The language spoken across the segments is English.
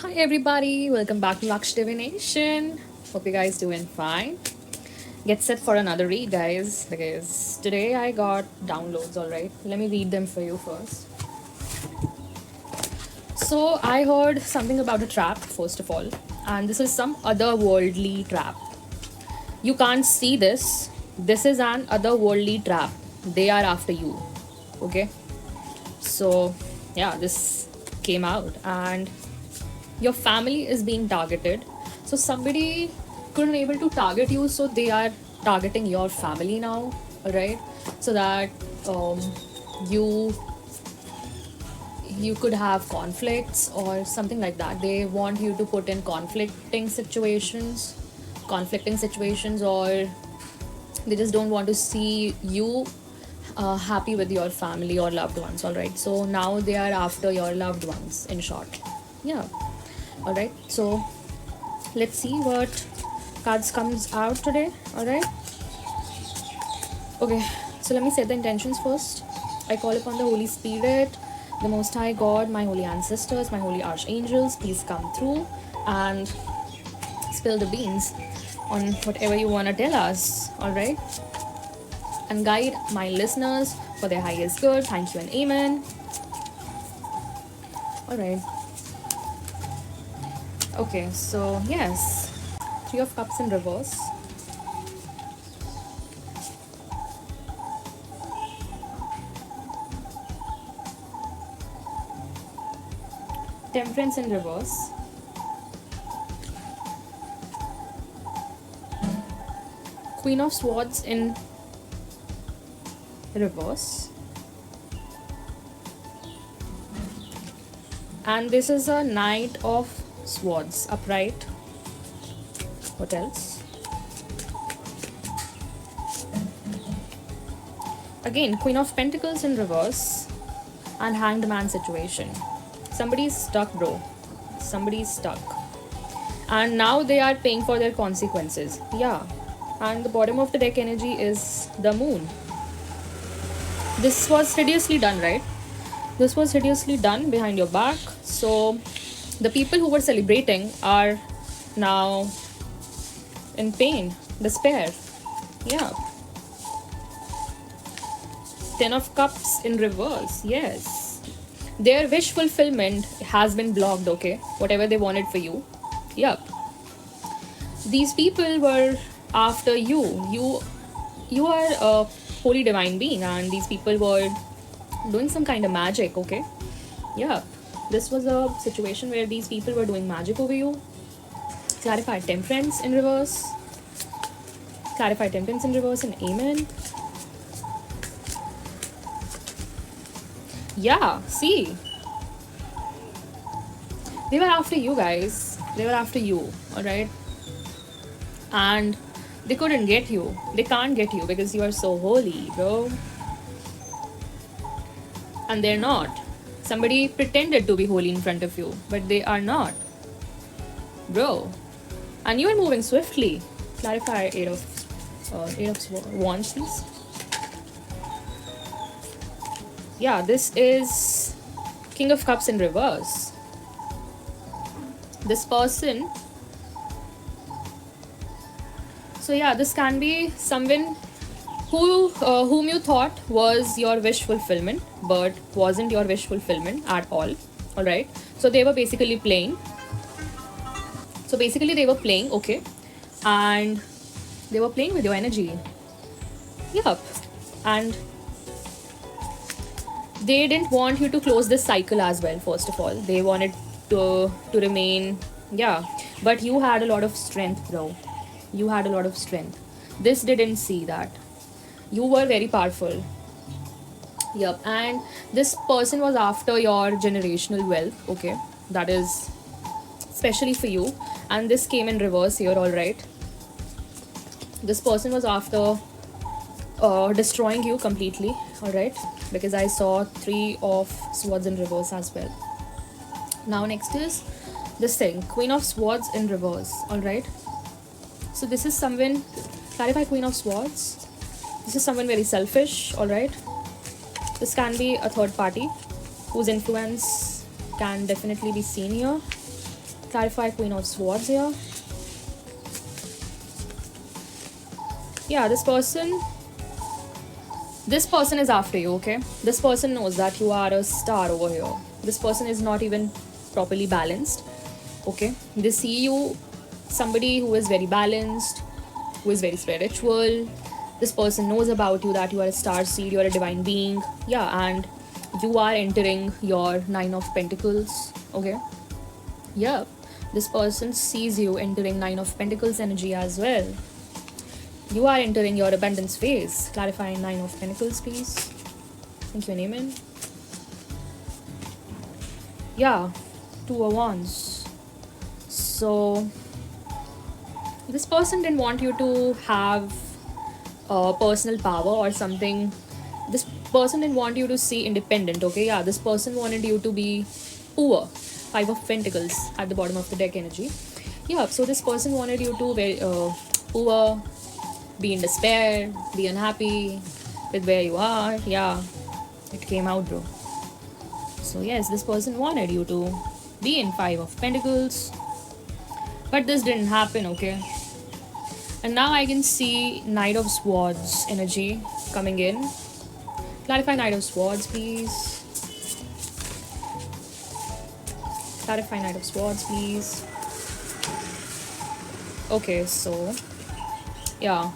Hi everybody, welcome back to Laksh Divination. Hope you guys doing fine. Get set for another read, guys, because today I got downloads. All right, let me read them for you first. So I heard something about a trap first of all, and this is some otherworldly trap. You can't see this. This is an otherworldly trap. They are after you. Okay. So yeah, this came out and your family is being targeted, so somebody couldn't able to target you, so they are targeting your family now, right? So that um, you you could have conflicts or something like that. They want you to put in conflicting situations, or they just don't want to see you happy with your family or loved ones. All right, so now they are after your loved ones, in short. Yeah. All right, so let's see what cards comes out today. All right, okay, so let me set the intentions first. I call upon the Holy Spirit, the Most High God, my holy ancestors, my holy archangels. Please come through and spill the beans on whatever you want to tell us. All right, and guide my listeners for their highest good. Thank you and amen. All right, okay, so yes, Three of Cups in reverse. Temperance in reverse. Queen of Swords in reverse. And this is a Knight of Swords upright. What else? Again, Queen of Pentacles in reverse and Hanged Man situation. Somebody's stuck, bro. Somebody's stuck. And now they are paying for their consequences. Yeah. And the bottom of the deck energy is the Moon. This was hideously done, right? This was hideously done behind your back. So the people who were celebrating are now in pain, despair. Yeah. Ten of Cups in reverse. Yes. Their wish fulfillment has been blocked, okay? Whatever they wanted for you. Yep. These people were after you. You are a holy divine being, and these people were doing some kind of magic, okay? Yeah. This was a situation where these people were doing magic over you. Clarify Temperance in reverse. Clarify Temperance in reverse and amen. Yeah, see. They were after you, guys. They were after you, alright? And they couldn't get you. They can't get you because you are so holy, bro. And they're not. Somebody pretended to be holy in front of you, but they are not. Bro. And you are moving swiftly. Clarify Eight of Wands, please. Yeah, this is King of Cups in reverse. This person. So yeah, this can be someone whom you thought was your wish fulfillment, but wasn't your wish fulfillment at all. All right. So they were basically playing. Okay, and they were playing with your energy. Yep, and they didn't want you to close this cycle as well. First of all, they wanted to remain, yeah, but you had a lot of strength, bro. You had a lot of strength. This didn't see that. You were very powerful. Yep, and this person was after your generational wealth, okay? That is especially for you. And this came in reverse here, all right? This person was after destroying you completely, all right? Because I saw Three of Swords in reverse as well. Now next is this thing, Queen of Swords in reverse, all right? So this is someone, clarify Queen of Swords. This is someone very selfish, all right? This can be a third party whose influence can definitely be seen here. Clarify Queen of Swords here. Yeah, this person is after you, okay? This person knows that you are a star over here. This person is not even properly balanced, okay? They see you somebody who is very balanced, who is very spiritual. This person knows about you that you are a star seed, you are a divine being. Yeah, and you are entering your Nine of Pentacles, okay? Yeah, this person sees you entering Nine of Pentacles energy as well. You are entering your abundance phase. Clarify Nine of Pentacles, please. Thank you, Naaman. Yeah, Two of Wands. So, this person didn't want you to have personal power or something. This person didn't want you to see independent, okay? Yeah, this person wanted you to be poor. Five of Pentacles at the bottom of the deck energy. Yeah, so this person wanted you to be poor, be in despair, be unhappy with where you are. Yeah, it came out, bro. So yes, this person wanted you to be in Five of Pentacles, but this didn't happen, okay? And now I can see Knight of Swords energy coming in. Clarify Knight of Swords, please. Clarify Knight of Swords, please. Okay, so yeah,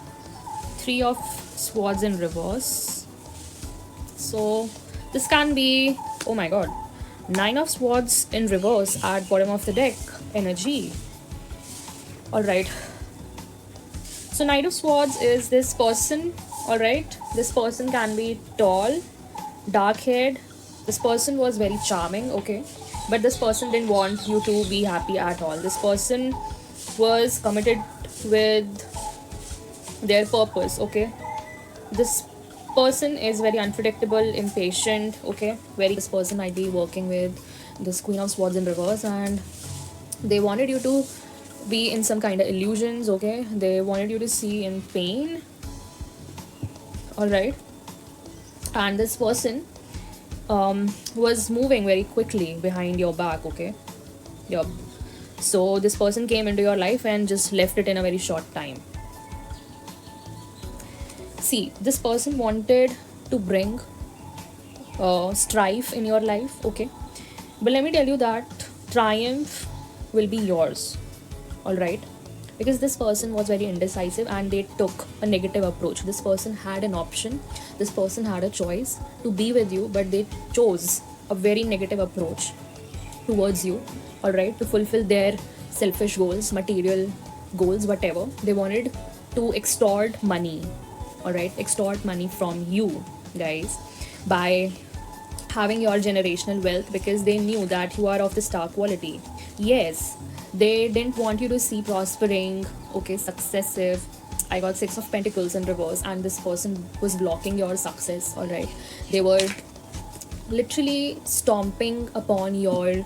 Three of Swords in reverse. So this can be, oh my god, Nine of Swords in reverse at bottom of the deck energy. Alright, so Knight of Swords is this person. Alright, this person can be tall, dark haired. This person was very charming, okay, but this person didn't want you to be happy at all. This person was committed with their purpose, okay? This person is very unpredictable, impatient, okay? This person might be working with this Queen of Swords in reverse, and they wanted you to be in some kind of illusions, okay? They wanted you to see in pain. Alright, and this person was moving very quickly behind your back, okay? Yup. So this person came into your life and just left it in a very short time. See, this person wanted to bring strife in your life, okay? But let me tell you that triumph will be yours, alright? Because this person was very indecisive and they took a negative approach. This person had an option, this person had a choice to be with you, but they chose a very negative approach towards you, alright, to fulfill their selfish goals, material goals, whatever. They wanted to extort money, alright, extort money from you guys by having your generational wealth, because they knew that you are of the star quality. Yes, they didn't want you to see prospering, okay, successive. I got Six of Pentacles in reverse, and this person was blocking your success, alright. They were literally stomping upon your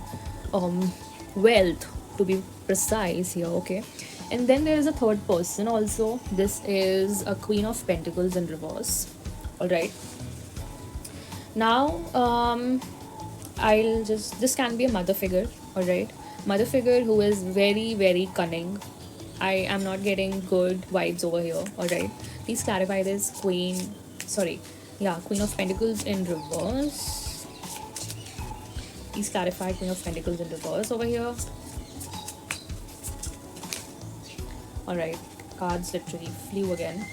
wealth, to be precise here, okay? And then there is a third person also. This is a Queen of Pentacles in reverse, alright. Now this can be a mother figure, alright. Mother figure who is very, very cunning. I am not getting good vibes over here, alright. Please clarify this. Queen of Pentacles in reverse. Please clarify Queen of Pentacles in reverse over here. Alright, cards literally flew again.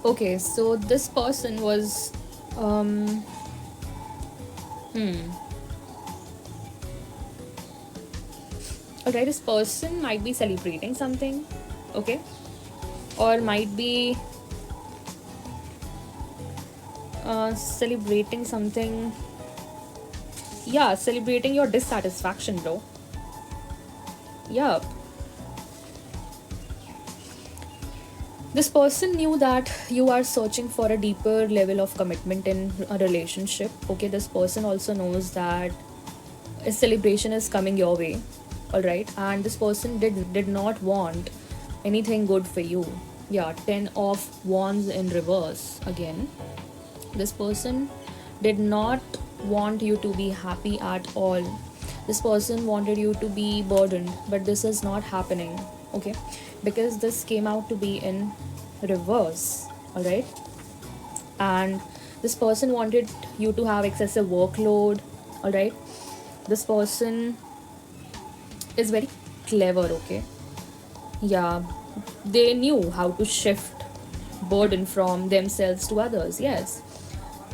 Okay, so this person was alright, this person might be celebrating something, okay, or might be celebrating something. Yeah, celebrating your dissatisfaction, bro. Yup. This person knew that you are searching for a deeper level of commitment in a relationship, okay. This person also knows that a celebration is coming your way, alright, and this person did not want anything good for you. Yeah, Ten of Wands in reverse again. This person did not want you to be happy at all. This person wanted you to be burdened, but this is not happening, okay? Because this came out to be in reverse, all right? And this person wanted you to have excessive workload, all right? This person is very clever, okay? Yeah, they knew how to shift burden from themselves to others, yes.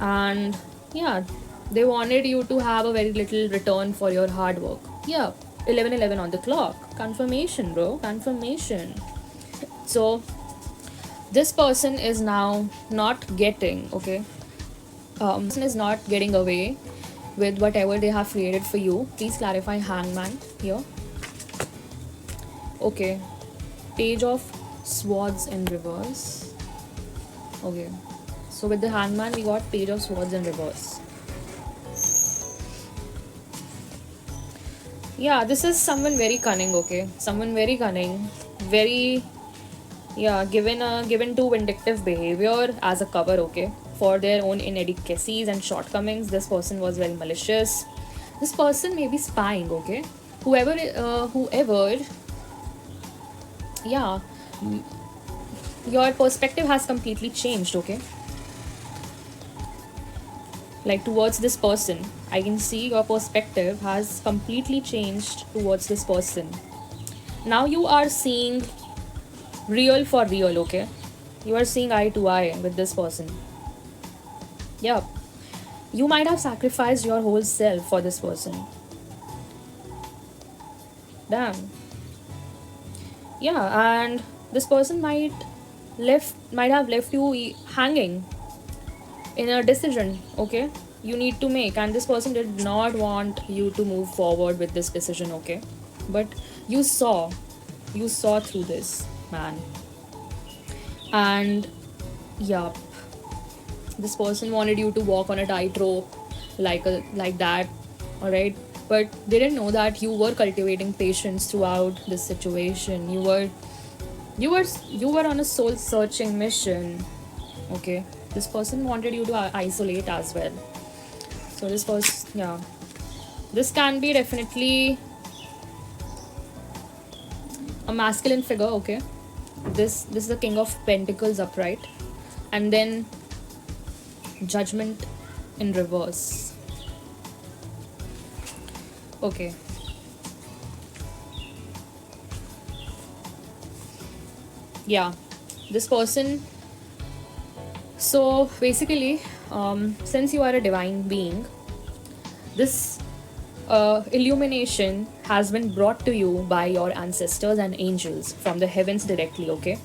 And yeah, they wanted you to have a very little return for your hard work. Yeah, 11:11 on the clock. Confirmation, bro, confirmation. So this person is now not getting, okay, person is not getting away with whatever they have created for you. Please clarify hangman here. Okay, page of swords in reverse. Okay, so with the hangman we got page of swords in reverse. Yeah, this is someone very cunning, okay? Someone very cunning, very, yeah, given to vindictive behavior as a cover, okay? For their own inadequacies and shortcomings, this person was very malicious. This person may be spying, okay? Whoever, yeah, your perspective has completely changed, okay? Like towards this person, I can see your perspective has completely changed towards this person. Now you are seeing real for real, okay? You are seeing eye to eye with this person. Yeah, you might have sacrificed your whole self for this person. Damn. Yeah, and this person might have left you hanging in a decision, okay, you need to make, and this person did not want you to move forward with this decision, okay? But you saw through this, man. And yeah, this person wanted you to walk on a tightrope like that, all right? But they didn't know that you were cultivating patience throughout this situation. You were on a soul searching mission, okay? This person wanted you to isolate as well. So this was, yeah, this can be definitely a masculine figure, okay? This is the king of pentacles upright, and then judgment in reverse. Okay, yeah, this person. So basically, since you are a divine being, this illumination has been brought to you by your ancestors and angels from the heavens directly, okay?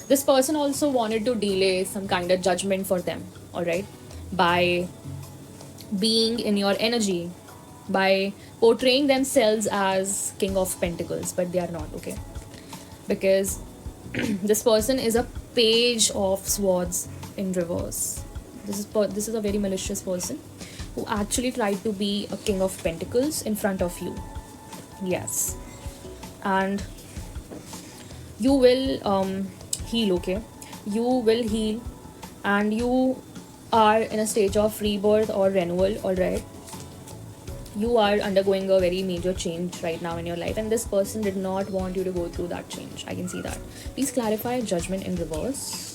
This person also wanted to delay some kind of judgment for them, all right? By being in your energy, by portraying themselves as king of pentacles, but they are not, okay? Because this person is a page of swords in reverse. This is a very malicious person who actually tried to be a king of pentacles in front of you. Yes, and you will heal, okay? You will heal, and you are in a stage of rebirth or renewal, all right? You are undergoing a very major change right now in your life, and this person did not want you to go through that change. I can see that. Please clarify judgment in reverse.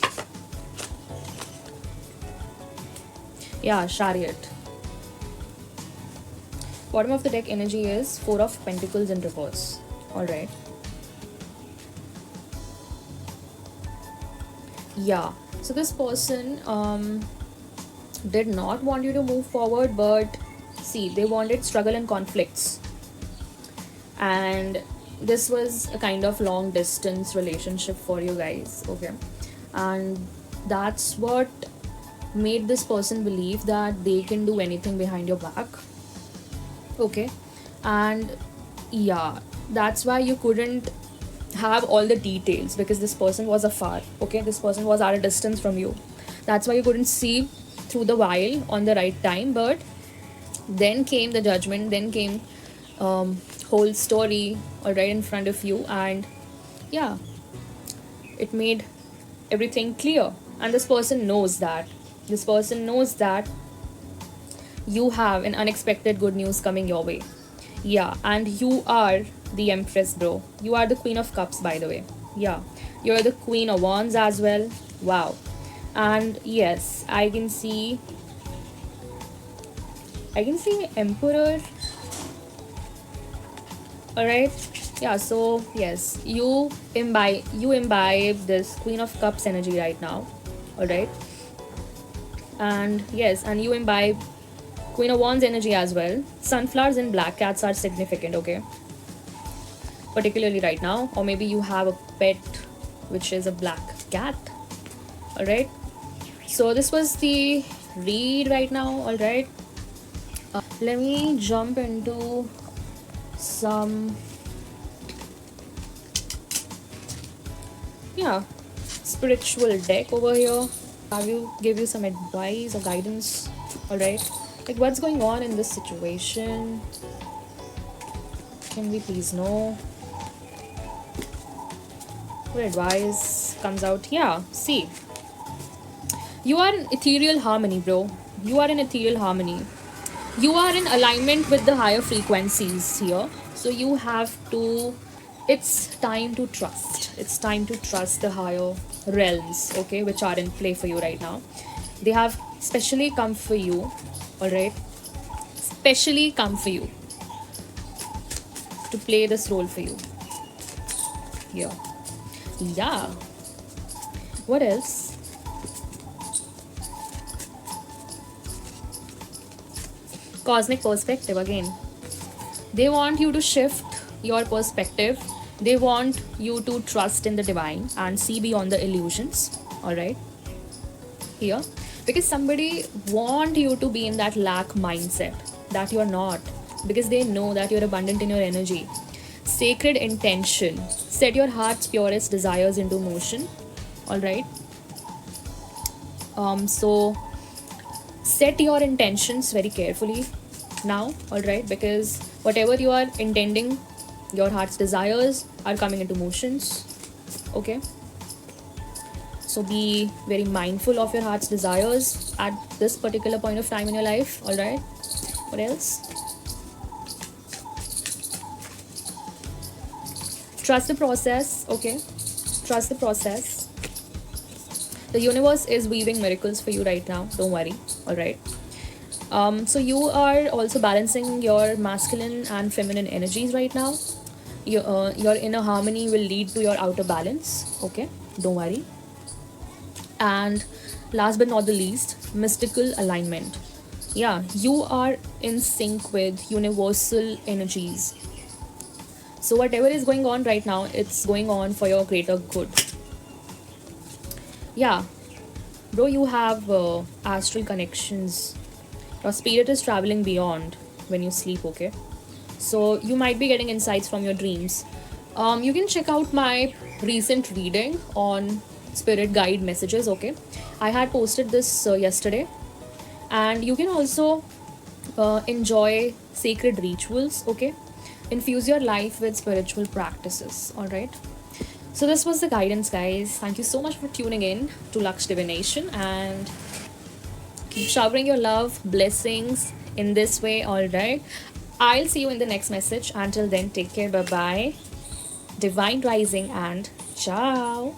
Yeah, chariot. Bottom of the deck energy is four of pentacles in reverse, all right? Yeah, so this person did not want you to move forward, but see, they wanted struggle and conflicts, and this was a kind of long distance relationship for you guys, okay? And that's what made this person believe that they can do anything behind your back, okay? And yeah, that's why you couldn't have all the details, because this person was afar, okay? This person was at a distance from you. That's why you couldn't see through the while on the right time. But then came the judgment, then came whole story all right in front of you, and yeah, it made everything clear. And this person knows that, you have an unexpected good news coming your way. Yeah, and you are the Empress, bro. You are the Queen of Cups, by the way. Yeah, you're the Queen of Wands as well. Wow. And yes, I can see Emperor. All right. Yeah, so yes, you imbibe this Queen of Cups energy right now. All right. And yes, and you imbibe Queen of Wands energy as well. Sunflowers and black cats are significant, okay? Particularly right now, or maybe you have a pet which is a black cat. All right. So this was the read right now. All right. Let me jump into some, yeah, spiritual deck over here. Have you give you some advice or guidance? All right. Like what's going on in this situation? Can we please know? What advice comes out? Yeah. See, you are in ethereal harmony, bro. You are in ethereal harmony. You are in alignment with the higher frequencies here. So you have to, it's time to trust. It's time to trust the higher realms, okay, which are in play for you right now. They have specially come for you, all right? Specially come for you to play this role for you. Yeah. Yeah. What else? Cosmic perspective again. They want you to shift your perspective. They want you to trust in the divine and see beyond the illusions. All right. Here, because somebody want you to be in that lack mindset that you're not, because they know that you're abundant in your energy. Sacred intention. Set your heart's purest desires into motion. All right. So set your intentions very carefully now, all right, because whatever you are intending, your heart's desires are coming into motions, okay? So be very mindful of your heart's desires at this particular point of time in your life, all right? What else? Trust the process, okay? Trust the process. The universe is weaving miracles for you right now, don't worry, all right? So you are also balancing your masculine and feminine energies right now. Your inner harmony will lead to your outer balance, okay? Don't worry. And last but not the least, mystical alignment. Yeah, you are in sync with universal energies. So whatever is going on right now, it's going on for your greater good. Yeah, bro, you have astral connections. Your spirit is traveling beyond when you sleep, okay? So you might be getting insights from your dreams. You can check out my recent reading on spirit guide messages, okay? I had posted this yesterday. And you can also enjoy sacred rituals, okay? Infuse your life with spiritual practices, all right? So this was the guidance, guys. Thank you so much for tuning in to Lux Divination, and keep showering your love, blessings in this way, all right? I'll see you in the next message. Until then, take care. Bye bye. Divine rising and ciao.